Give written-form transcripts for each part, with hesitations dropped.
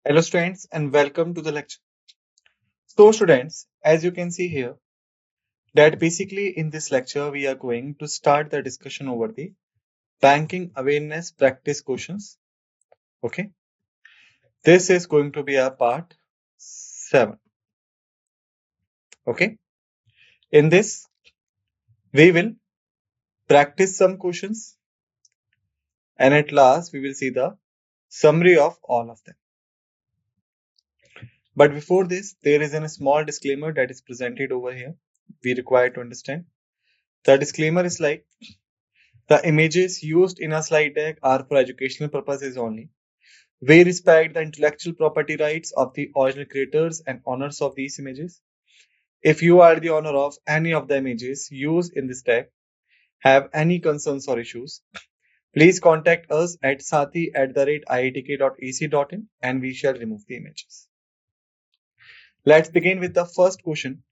Hello students and welcome to the lecture. So students, as you can see here, that basically in this lecture we are going to start the discussion over the banking awareness practice questions. Okay. This is going to be our part 7. Okay. In this, we will practice some questions and at last we will see the summary of all of them. But before this, there is a small disclaimer that is presented over here. We require to understand. The disclaimer is like the images used in a slide deck are for educational purposes only. We respect the intellectual property rights of the original creators and owners of these images. If you are the owner of any of the images used in this deck, have any concerns or issues, please contact us at sathi@iitk.ac.in and we shall remove the images. Let's begin with the first question.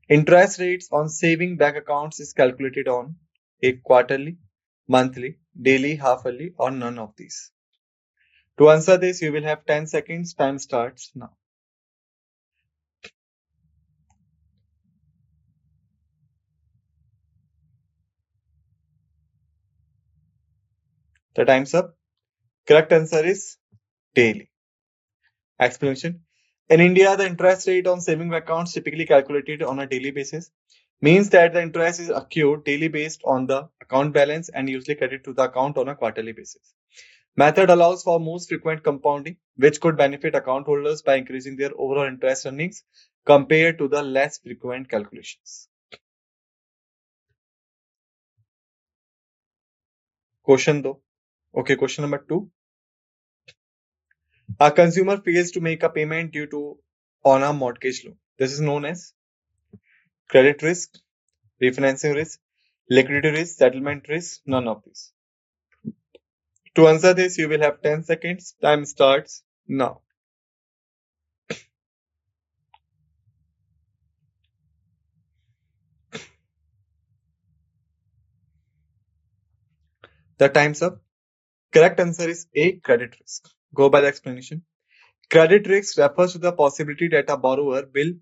Interest rates on saving bank accounts is calculated on a quarterly, monthly, daily, half-yearly or none of these. To answer this, you will have 10 seconds. Time starts now. The time's up. Correct answer is daily. Explanation. In India, the interest rate on saving accounts typically calculated on a daily basis means that the interest is accrued daily based on the account balance and usually credited to the account on a quarterly basis. Method allows for most frequent compounding, which could benefit account holders by increasing their overall interest earnings compared to the less frequent calculations. Question though. Okay, question number 2. A consumer fails to make a payment due to on a mortgage loan. This is known as credit risk, refinancing risk, liquidity risk, settlement risk, none of these. To answer this, you will have 10 seconds. Time starts now. The time's up. Correct answer is A, credit risk. Go by the explanation. Credit risk refers to the possibility that a borrower will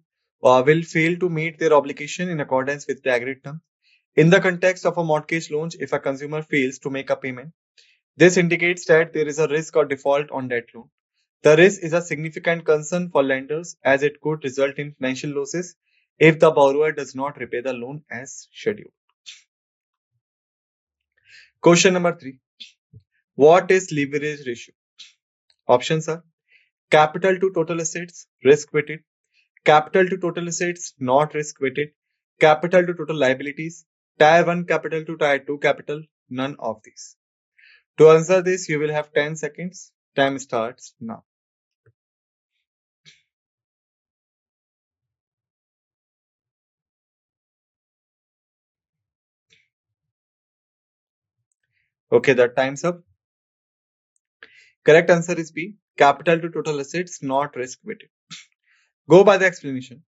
fail to meet their obligation in accordance with the agreed terms. In the context of a mortgage loan, if a consumer fails to make a payment, this indicates that there is a risk of default on that loan. The risk is a significant concern for lenders as it could result in financial losses if the borrower does not repay the loan as scheduled. Question number 3. What is leverage ratio? Options are capital to total assets, risk weighted, capital to total assets, not risk weighted, capital to total liabilities, tier 1 capital to tier 2 capital, none of these. To answer this, you will have 10 seconds. Time starts now. Okay, the time's up. Correct answer is B. Capital to total assets, not risk weighted. Go by the explanation.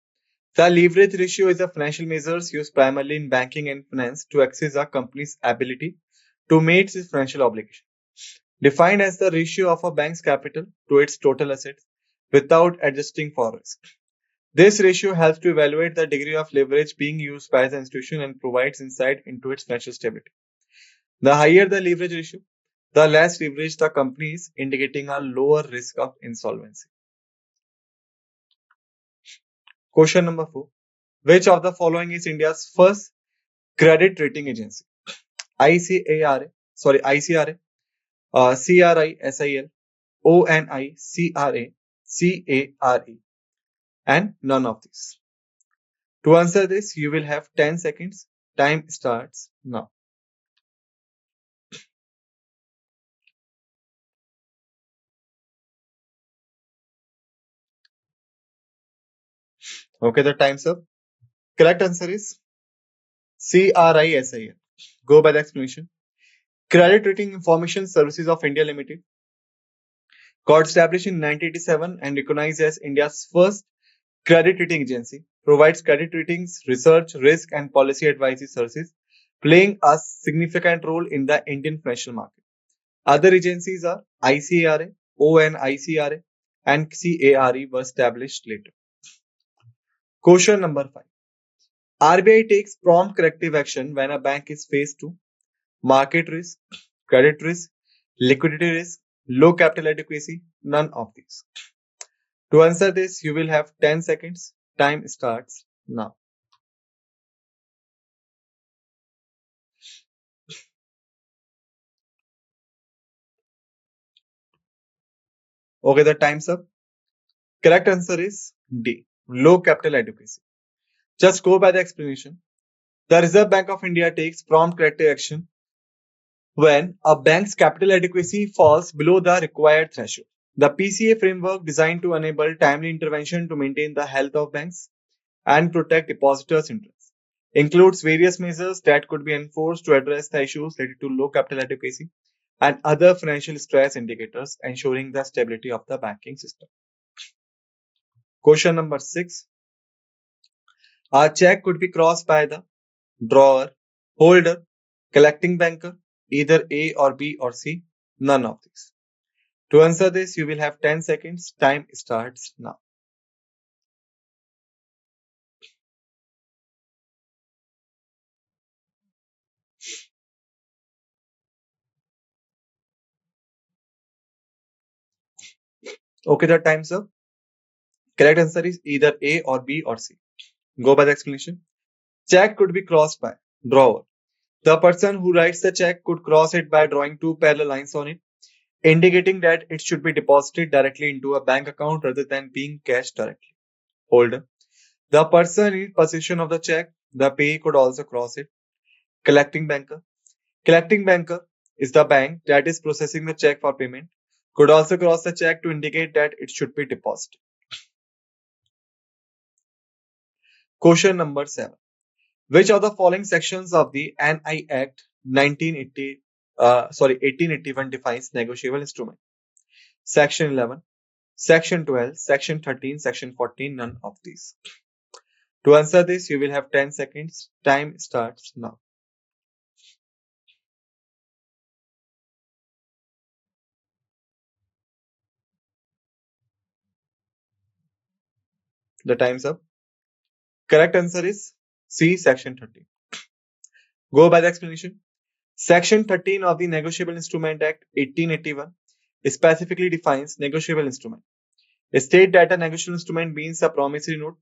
The leverage ratio is a financial measure used primarily in banking and finance to assess a company's ability to meet its financial obligation. Defined as the ratio of a bank's capital to its total assets without adjusting for risk. This ratio helps to evaluate the degree of leverage being used by the institution and provides insight into its financial stability. The higher the leverage ratio, the less leverage the company is, indicating a lower risk of insolvency. Question number 4. Which of the following is India's first credit rating agency? ICRA, CRISIL, ONICRA, CARE, and none of these. To answer this, you will have 10 seconds. Time starts now. Okay, the time's up. Correct answer is CRISIL. Go by the explanation. Credit Rating Information Services of India Limited got established in 1987 and recognized as India's first credit rating agency, provides credit ratings, research, risk, and policy advisory services, playing a significant role in the Indian financial market. Other agencies are ICRA, ONICRA, and CARE were established later. Question number 5. RBI takes prompt corrective action when a bank is faced to market risk, credit risk, liquidity risk, low capital adequacy, none of these. To answer this, you will have 10 seconds. Time starts now. Okay, the time's up. Correct answer is D. Low capital adequacy. Just go by the explanation. The Reserve Bank of India takes prompt corrective action when a bank's capital adequacy falls below the required threshold. The PCA framework designed to enable timely intervention to maintain the health of banks and protect depositors' interests includes various measures that could be enforced to address the issues related to low capital adequacy and other financial stress indicators, ensuring the stability of the banking system. Question number 6. A check could be crossed by the drawer, holder, collecting banker, either A or B or C, none of these. To answer this, you will have 10 seconds. Time starts now. Okay, the time's up. Correct answer is either A or B or C. Go by the explanation. Check could be crossed by drawer. The person who writes the check could cross it by drawing two parallel lines on it, indicating that it should be deposited directly into a bank account rather than being cashed directly. Holder. The person in possession of the check, the payee could also cross it. Collecting banker. Collecting banker is the bank that is processing the check for payment. Could also cross the check to indicate that it should be deposited. Question number 7. Which of the following sections of the NI Act 1881 defines negotiable instrument? Section 11, Section 12, Section 13, Section 14, none of these. To answer this, you will have 10 seconds. Time starts now. The time's up. Correct answer is C, Section 13. Go by the explanation. Section 13 of the Negotiable Instrument Act 1881 specifically defines negotiable instrument. State that a negotiable instrument means a promissory note,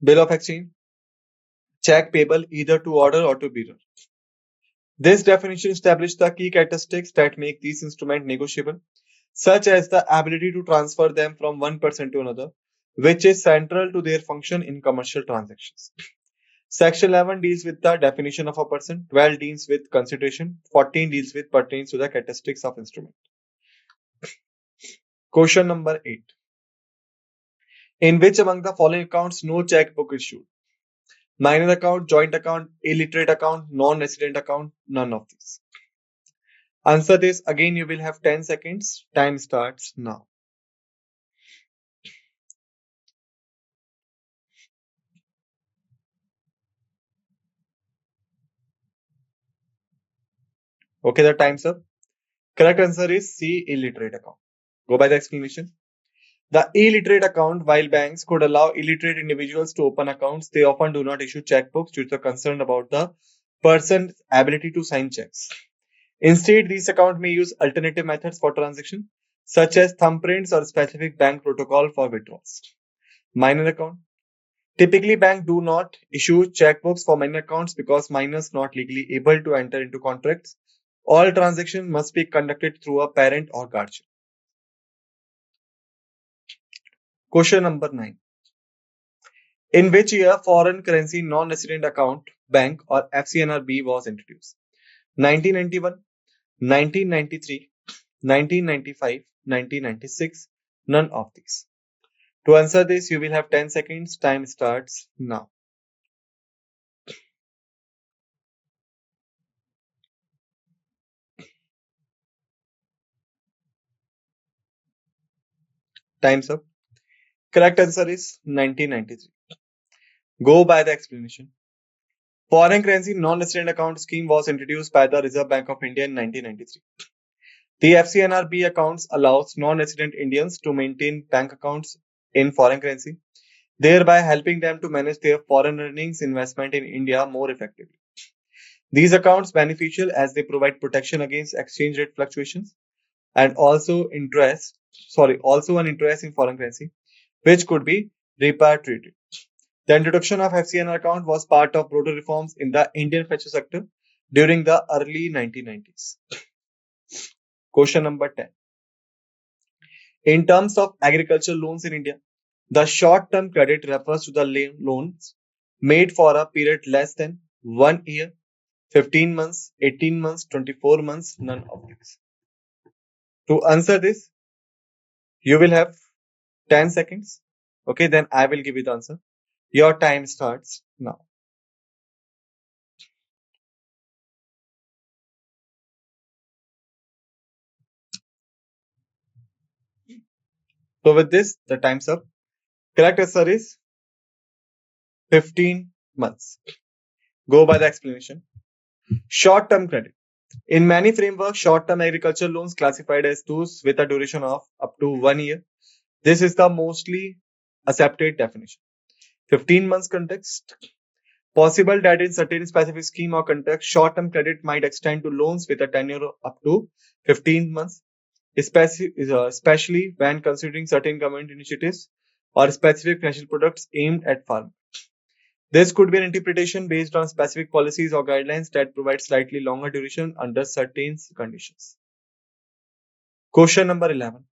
bill of exchange, check payable either to order or to bearer. This definition established the key characteristics that make these instruments negotiable, such as the ability to transfer them from one person to another, which is central to their function in commercial transactions. Section 11 deals with the definition of a person, 12 deals with consideration, 14 deals with pertains to the characteristics of instrument. Question number 8. In which among the following accounts no checkbook issued? Minor account, joint account, illiterate account, non-resident account, none of these. Answer this. Again, you will have 10 seconds. Time starts now. Okay, the time's up. Correct answer is C, illiterate account. Go by the explanation. The illiterate account, while banks could allow illiterate individuals to open accounts, they often do not issue checkbooks due to the concern about the person's ability to sign checks. Instead, these accounts may use alternative methods for transaction, such as thumbprints or specific bank protocol for withdrawals. Minor account. Typically, banks do not issue checkbooks for minor accounts because minors not legally able to enter into contracts. All transactions must be conducted through a parent or guardian. Question number 9. In which year foreign currency non-resident account bank or FCNRB was introduced? 1991, 1993, 1995, 1996, none of these. To answer this, you will have 10 seconds. Time starts now. Time's up. Correct answer is 1993. Go by the explanation. Foreign currency non-resident account scheme was introduced by the Reserve Bank of India in 1993. The FCNRB accounts allows non-resident Indians to maintain bank accounts in foreign currency, thereby helping them to manage their foreign earnings investment in India more effectively. These accounts beneficial as they provide protection against exchange rate fluctuations and also an interest in foreign currency, which could be repatriated. The introduction of FCNR account was part of broader reforms in the Indian financial sector during the early 1990s. Question number 10. In terms of agricultural loans in India, the short-term credit refers to the loans made for a period less than 1 year, 15 months, 18 months, 24 months, none of these. To answer this, you will have 10 seconds. Okay, then I will give you the answer. Your time starts now. So with this, the time's up. Correct answer is 15 months. Go by the explanation. Short-term credit. In many frameworks, short-term agricultural loans classified as those with a duration of up to 1 year. This is the mostly accepted definition. 15 months context. Possible that in certain specific scheme or context, short-term credit might extend to loans with a tenure of up to 15 months, especially when considering certain government initiatives or specific financial products aimed at farmers. This could be an interpretation based on specific policies or guidelines that provide slightly longer duration under certain conditions. Question number 11.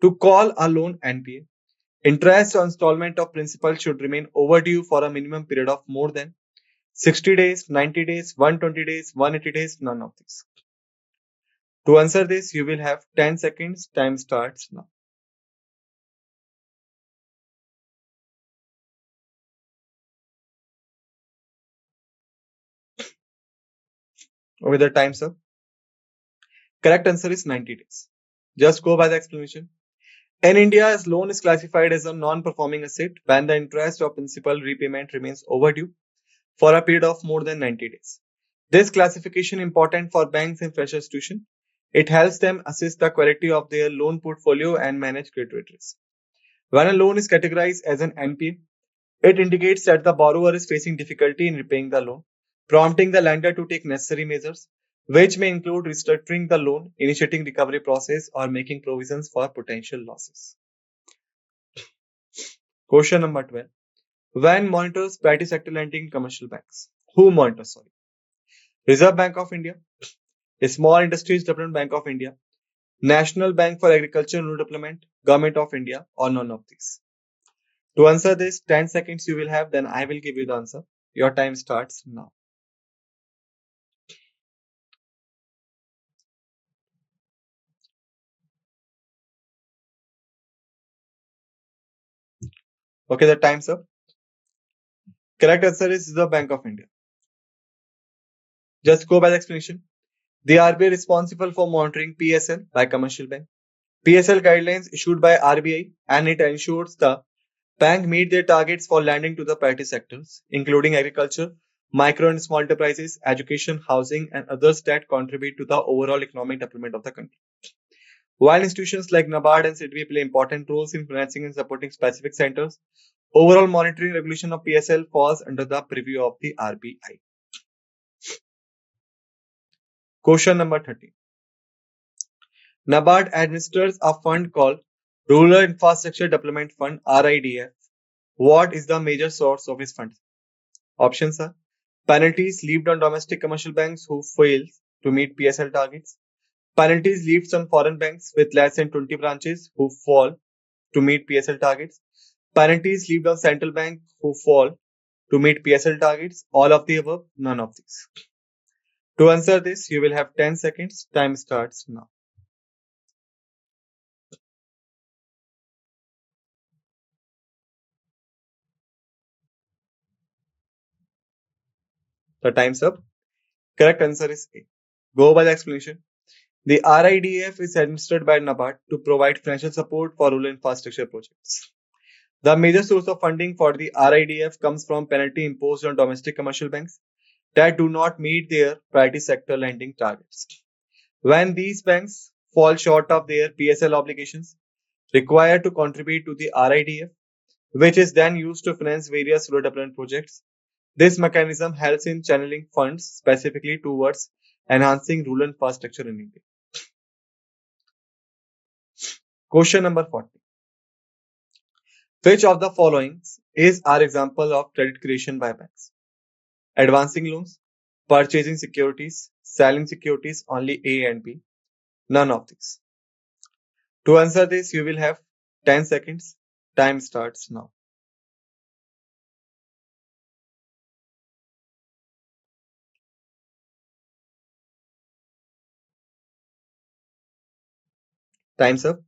To call a loan NPA, interest or installment of principal should remain overdue for a minimum period of more than 60 days, 90 days, 120 days, 180 days, none of these. To answer this, you will have 10 seconds. Time starts now. With the time's up. Correct answer is 90 days. Just go by the explanation. In India, as loan is classified as a non-performing asset when the interest or principal repayment remains overdue for a period of more than 90 days. This classification is important for banks and financial institutions. It helps them assess the quality of their loan portfolio and manage credit risk. When a loan is categorized as an NPA, it indicates that the borrower is facing difficulty in repaying the loan, prompting the lender to take necessary measures, which may include restructuring the loan, initiating recovery process, or making provisions for potential losses. Question number 12. When monitors private sector lending in commercial banks? Who monitors? Reserve Bank of India, Small Industries Development Bank of India, National Bank for Agriculture and Rural Development, Government of India, or none of these. To answer this, 10 seconds you will have, then I will give you the answer. Your time starts now. Okay, the time's up. Correct answer is the Bank of India. Just go by the explanation. The RBI is responsible for monitoring PSL by commercial bank. PSL guidelines issued by RBI and it ensures the bank meet their targets for lending to the priority sectors, including agriculture, micro and small enterprises, education, housing, and others that contribute to the overall economic development of the country. While institutions like NABARD and SIDBI play important roles in financing and supporting specific centers, overall monitoring regulation of PSL falls under the purview of the RBI. Question number 13. NABARD administers a fund called Rural Infrastructure Development Fund RIDF. What is the major source of its funds? Options are penalties levied on domestic commercial banks who fail to meet PSL targets, penalties levied on foreign banks with less than 20 branches who fall to meet PSL targets, penalties levied on central bank who fall to meet PSL targets, all of the above, none of these. To answer this, you will have 10 seconds. Time starts now. The time's up. Correct answer is A. Go by the explanation. The RIDF is administered by NABARD to provide financial support for rural infrastructure projects. The major source of funding for the RIDF comes from penalty imposed on domestic commercial banks that do not meet their priority sector lending targets. When these banks fall short of their PSL obligations required to contribute to the RIDF, which is then used to finance various rural development projects, this mechanism helps in channeling funds specifically towards enhancing rural infrastructure in India. Question number 40. Which of the following is our example of credit creation by banks? Advancing loans, purchasing securities, selling securities, only A and B. None of these. To answer this, you will have 10 seconds. Time starts now. Time's up.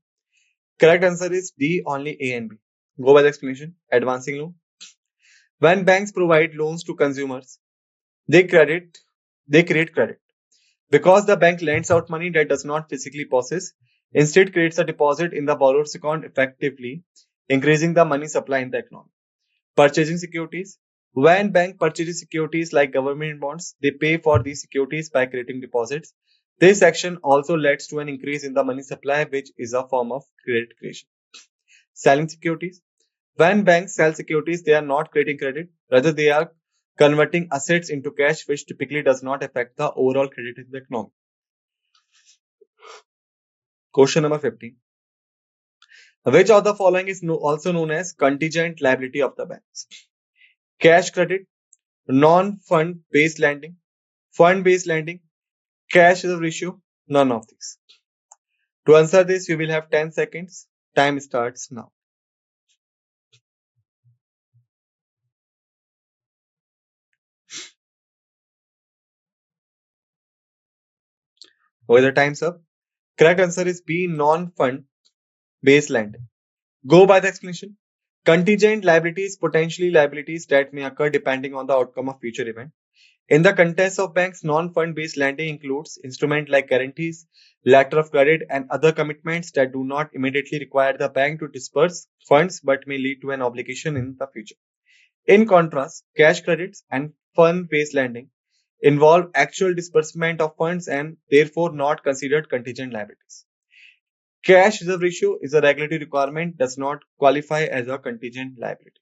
Correct answer is D, only A and B. Go by the explanation. Advancing loan. When banks provide loans to consumers, they credit, they create credit. Because the bank lends out money that does not physically possess, instead creates a deposit in the borrower's account, effectively increasing the money supply in the economy. Purchasing securities. When bank purchases securities like government bonds, they pay for these securities by creating deposits. This action also leads to an increase in the money supply, which is a form of credit creation. Selling securities. When banks sell securities, they are not creating credit, rather they are converting assets into cash, which typically does not affect the overall credit in the economy. Question number 15. Which of the following is also known as contingent liability of the banks? Cash credit, non-fund based lending, fund based lending, cash reserve ratio, none of these. To answer this, you will have 10 seconds. Time starts now. Okay, the time's up. Correct answer is B, non-fund based lending. Go by the explanation. Contingent liabilities, potentially liabilities that may occur depending on the outcome of future event. In the context of banks, non-fund based lending includes instruments like guarantees, letter of credit, and other commitments that do not immediately require the bank to disperse funds but may lead to an obligation in the future. In contrast, cash credits and fund based lending involve actual disbursement of funds and therefore not considered contingent liabilities. Cash reserve ratio is a regulatory requirement, does not qualify as a contingent liability.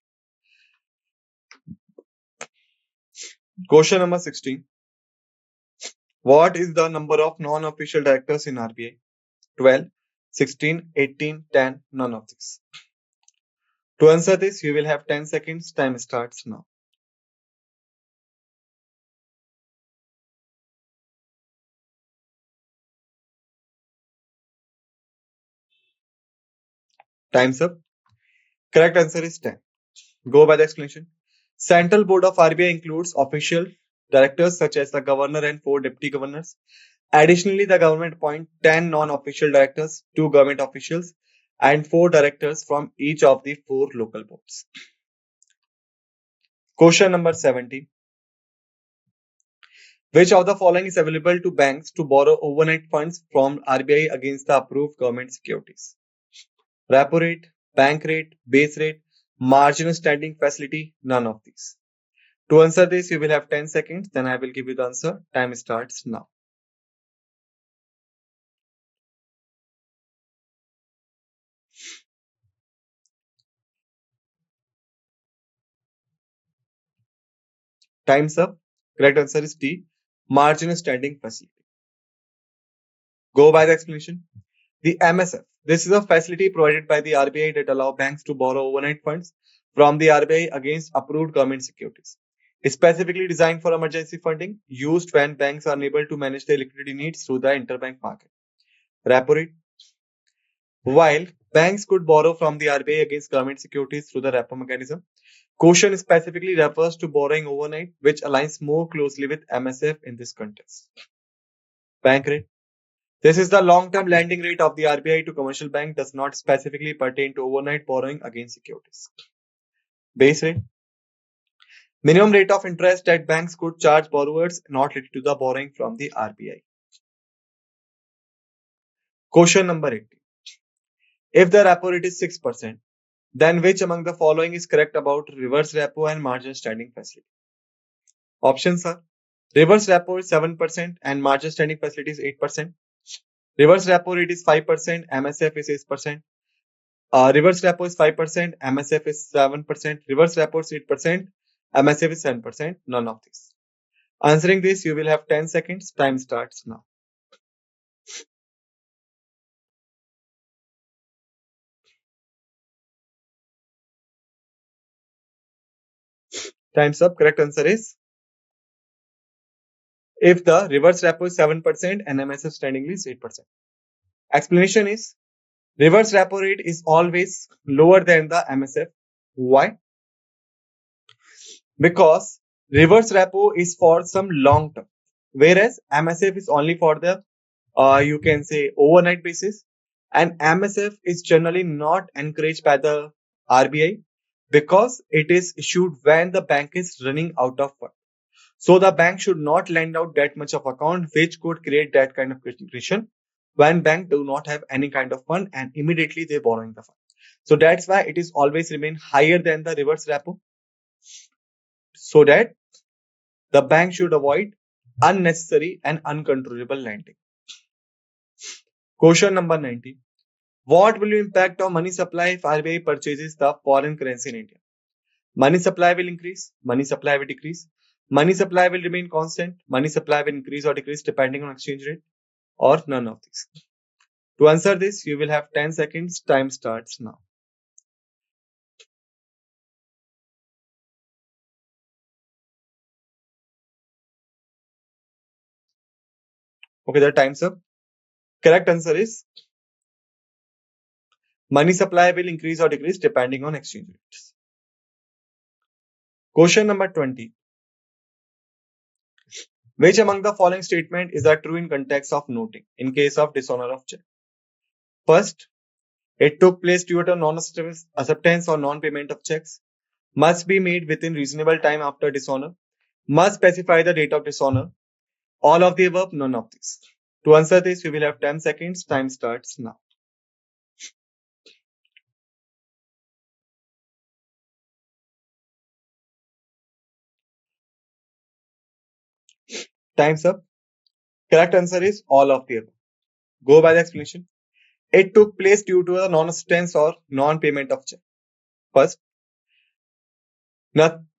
Question number 16. What is the number of non-official directors in RBI? 12, 16, 18, 10, none of this. To answer this, you will have 10 seconds. Time starts now. Time's up. Correct answer is 10. Go by the explanation. Central Board of RBI includes official directors such as the governor and 4 deputy governors. Additionally, the government appoints 10 non-official directors, 2 government officials, and 4 directors from each of the 4 local boards. Question number 17. Which of the following is available to banks to borrow overnight funds from RBI against the approved government securities? Repo rate, bank rate, base rate, marginal standing facility, none of these. To answer this, you will have 10 seconds, then I will give you the answer. Time starts now. Time's up. Correct answer is D, marginal standing facility. Go by the explanation. The MSF. This is a facility provided by the RBI that allow banks to borrow overnight funds from the RBI against approved government securities. It's specifically designed for emergency funding used when banks are unable to manage their liquidity needs through the interbank market. Repo rate. While banks could borrow from the RBI against government securities through the repo mechanism, Quotient specifically refers to borrowing overnight, which aligns more closely with MSF in this context. Bank rate. This is the long-term lending rate of the RBI to commercial bank, does not specifically pertain to overnight borrowing against securities. Base rate. Minimum rate of interest that banks could charge borrowers not related to the borrowing from the RBI. Question number 18. If the repo rate is 6%, Then which among the following is correct about reverse repo and margin standing facility? Options are reverse repo is 7% and margin standing facility is 8%. Reverse repo rate is 5%, MSF is 6%. Reverse repo is 5%, MSF is 7%. Reverse repo is 8%, MSF is 7%. None of these. Answering this, you will have 10 seconds. Time starts now. Time's up. Correct answer is if the reverse repo is 7% and MSF standing is 8%. Explanation is reverse repo rate is always lower than the MSF. Why? Because reverse repo is for some long term, whereas MSF is only for the you can say overnight basis, and MSF is generally not encouraged by the RBI because it is issued when the bank is running out of funds. So the bank should not lend out that much of account, which could create that kind of situation when bank do not have any kind of fund and immediately they borrowing the fund. So that's why it is always remain higher than the reverse repo, so that the bank should avoid unnecessary and uncontrollable lending. Question number 19. What will impact on money supply if RBI purchases the foreign currency in India? Money supply will increase, money supply will decrease, money supply will remain constant, money supply will increase or decrease depending on exchange rate, or none of these. To answer this, you will have 10 seconds. Time starts now. Okay, the time's up. Correct answer is money supply will increase or decrease depending on exchange rates. Question number 20. Which among the following statement is a true in context of noting in case of dishonor of check? First, it took place due to non-acceptance or non-payment of checks. Must be made within reasonable time after dishonor. Must specify the date of dishonor. All of the above, none of these. To answer this, we will have 10 seconds. Time starts now. Time's up. Correct answer is all of the above. Go by the explanation. It took place due to a non-acceptance or non-payment of check. First,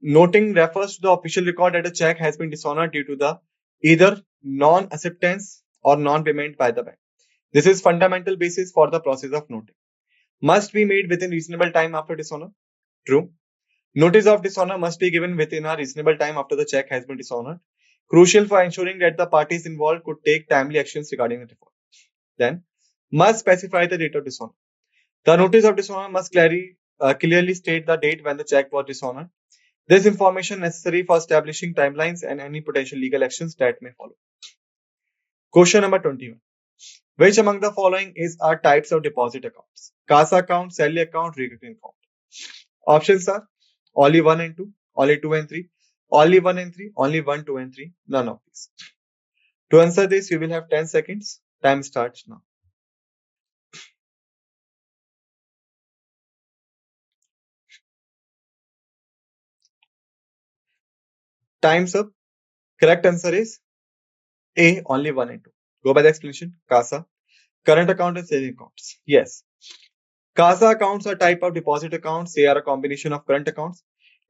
noting refers to the official record that a check has been dishonored due to the either non-acceptance or non-payment by the bank. This is fundamental basis for the process of noting. Must be made within reasonable time after dishonor. True. Notice of dishonor must be given within a reasonable time after the check has been dishonored. Crucial for ensuring that the parties involved could take timely actions regarding the default. Then, must specify the date of dishonor. The notice of dishonor must clearly state the date when the check was dishonored. This information necessary for establishing timelines and any potential legal actions that may follow. Question number 21. Which among the following are types of deposit accounts? CASA account, salary account, recurring account. Options are only 1 and 2, only 2 and 3, only 1 and 3, only 1, 2 and 3, none of these. To answer this, you will have 10 seconds. Time starts now. Time's up. Correct answer is A, only 1 and 2. Go by the explanation. CASA, current account and saving accounts. Yes. CASA accounts are type of deposit accounts. They are a combination of current accounts,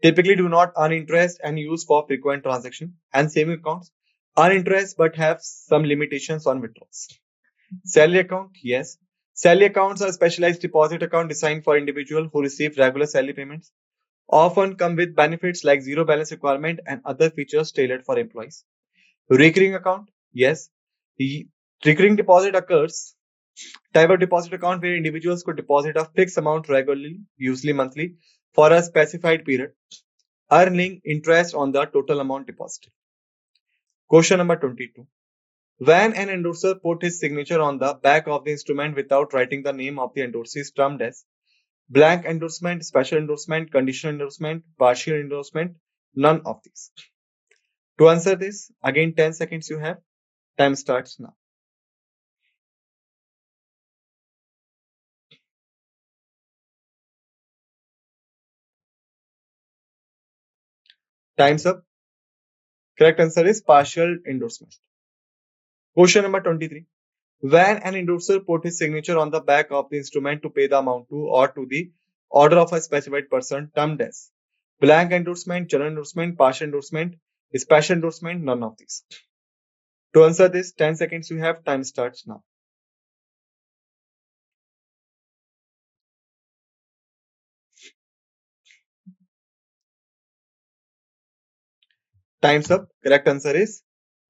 typically do not earn interest and use for frequent transaction, and saving accounts earn interest but have some limitations on withdrawals. Salary account, yes. Salary accounts are specialized deposit account designed for individuals who receive regular salary payments, often come with benefits like zero balance requirement and other features tailored for employees. Recurring account, yes. Recurring deposit occurs type of deposit account where individuals could deposit a fixed amount regularly, usually monthly, for a specified period, earning interest on the total amount deposited. Question number 22. When an endorser put his signature on the back of the instrument without writing the name of the endorsee is termed as blank endorsement, special endorsement, conditional endorsement, partial endorsement, none of these. To answer this, again 10 seconds you have. Time starts now. Time's up. Correct answer is partial endorsement. Question number 23. When an endorser put his signature on the back of the instrument to pay the amount to or to the order of a specified person termed as blank endorsement, general endorsement, partial endorsement, special endorsement, none of these. To answer this, 10 seconds you have. Time starts now. Time's up. Correct answer is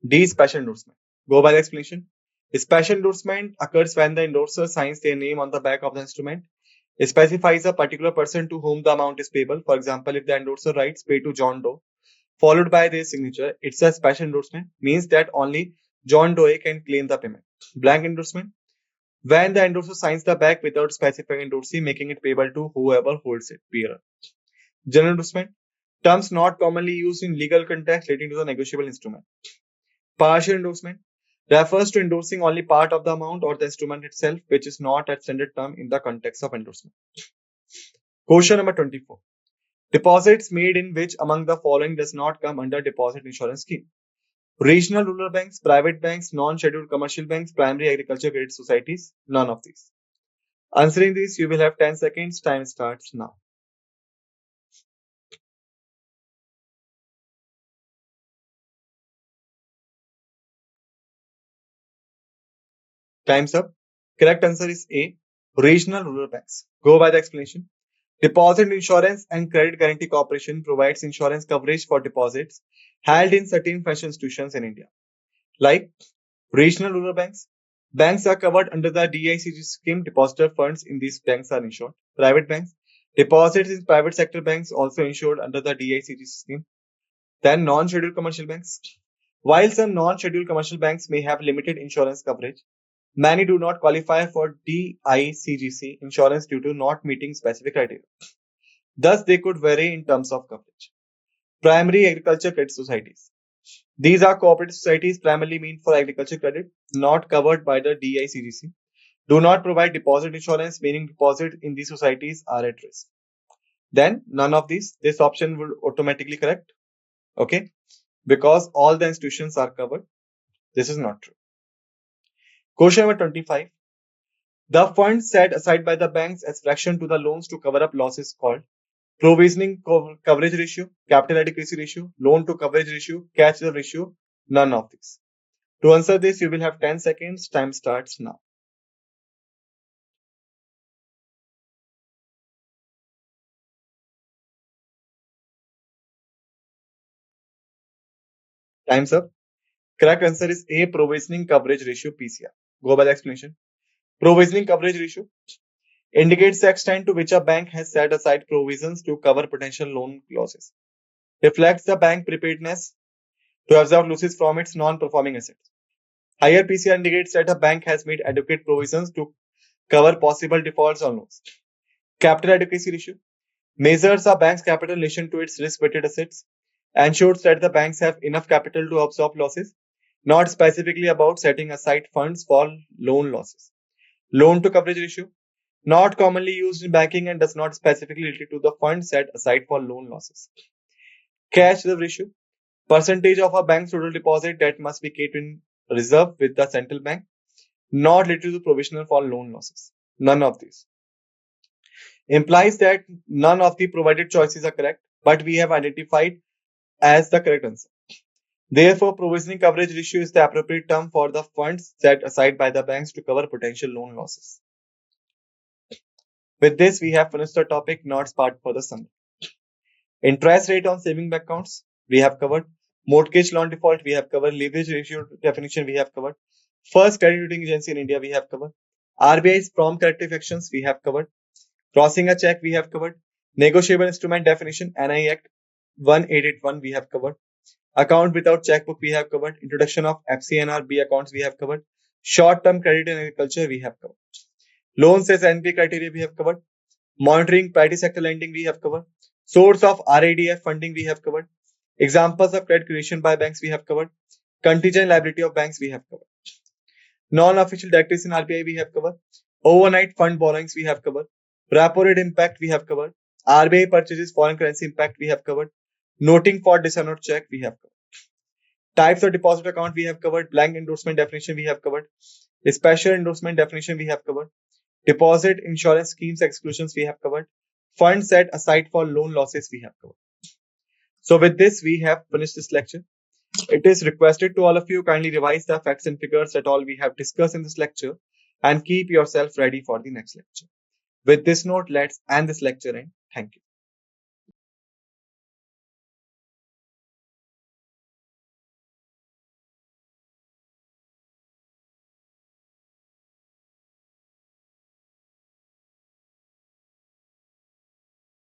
D, special endorsement. Go by the explanation. Special endorsement occurs when the endorser signs their name on the back of the instrument. It specifies a particular person to whom the amount is payable. For example, if the endorser writes pay to John Doe, followed by their signature, it's a special endorsement, means that only John Doe can claim the payment. Blank endorsement, when the endorser signs the back without specifying endorsee, making it payable to whoever holds it. Bearer. General endorsement, terms not commonly used in legal context relating to the negotiable instrument. Partial endorsement refers to endorsing only part of the amount or the instrument itself, which is not a standard term in the context of endorsement. Question number 24. Deposits made in which among the following does not come under deposit insurance scheme? Regional rural banks, private banks, non-scheduled commercial banks, primary agriculture credit societies, none of these. Answering these, you will have 10 seconds. Time starts now. Time's up. Correct answer is A, regional rural banks. Go by the explanation. Deposit Insurance and Credit Guarantee Corporation provides insurance coverage for deposits held in certain financial institutions in India, like regional rural banks. Banks are covered under the DICG scheme. Depositor funds in these banks are insured. Private banks. Deposits in private sector banks also insured under the DICG scheme. Then non-scheduled commercial banks. While some non-scheduled commercial banks may have limited insurance coverage, many do not qualify for DICGC insurance due to not meeting specific criteria. Thus, they could vary in terms of coverage. Primary agriculture credit societies. These are cooperative societies primarily meant for agriculture credit, not covered by the DICGC. Do not provide deposit insurance, meaning deposits in these societies are at risk. Then, none of these. This option will automatically correct. Okay. Because all the institutions are covered. This is not true. Question number 25. The funds set aside by the banks as fraction to the loans to cover up losses called provisioning coverage ratio, capital adequacy ratio, loan to coverage ratio, cash reserve ratio, none of these. To answer this, you will have 10 seconds. Time starts now. Time's up. Correct answer is A, provisioning coverage ratio, PCR. Go by the explanation. Provisioning coverage ratio indicates the extent to which a bank has set aside provisions to cover potential loan losses. Reflects the bank preparedness to absorb losses from its non-performing assets. Higher PCR indicates that a bank has made adequate provisions to cover possible defaults on loans. Capital adequacy ratio measures a bank's capital in relation to its risk-weighted assets, ensures that the banks have enough capital to absorb losses, not specifically about setting aside funds for loan losses. Loan to coverage ratio, not commonly used in banking and does not specifically relate to the funds set aside for loan losses. Cash reserve ratio, percentage of a bank's total deposit that must be kept in reserve with the central bank, not related to provisional for loan losses. None of these. Implies that none of the provided choices are correct, but we have identified as the correct answer. Therefore, provisioning coverage ratio is the appropriate term for the funds set aside by the banks to cover potential loan losses. With this, we have finished the topic. Now it's part for the summary. Interest rate on saving bank accounts, we have covered. Mortgage loan default, we have covered. Leverage ratio definition, we have covered. First credit rating agency in India, we have covered. RBI's prompt corrective actions, we have covered. Crossing a check, we have covered. Negotiable instrument definition, NI Act 1881, we have covered. Account without checkbook, we have covered. Introduction of FCNRB accounts, we have covered. Short-term credit in agriculture, we have covered. Loans as NPA criteria, we have covered. Monitoring priority sector lending, we have covered. Source of RADF funding, we have covered. Examples of credit creation by banks, we have covered. Contingent liability of banks, we have covered. Non-official directives in RBI, we have covered. Overnight fund borrowings, we have covered. Repo rate impact, we have covered. RBI purchases foreign currency impact, we have covered. Noting for dishonor check, we have covered. Types of deposit account, we have covered. Blank endorsement definition, we have covered. Special endorsement definition, we have covered. Deposit insurance schemes exclusions, we have covered. Funds set aside for loan losses, we have covered. So with this, we have finished this lecture. It is requested to all of you kindly revise the facts and figures that all we have discussed in this lecture and keep yourself ready for the next lecture. With this note, let's end this lecture and thank you.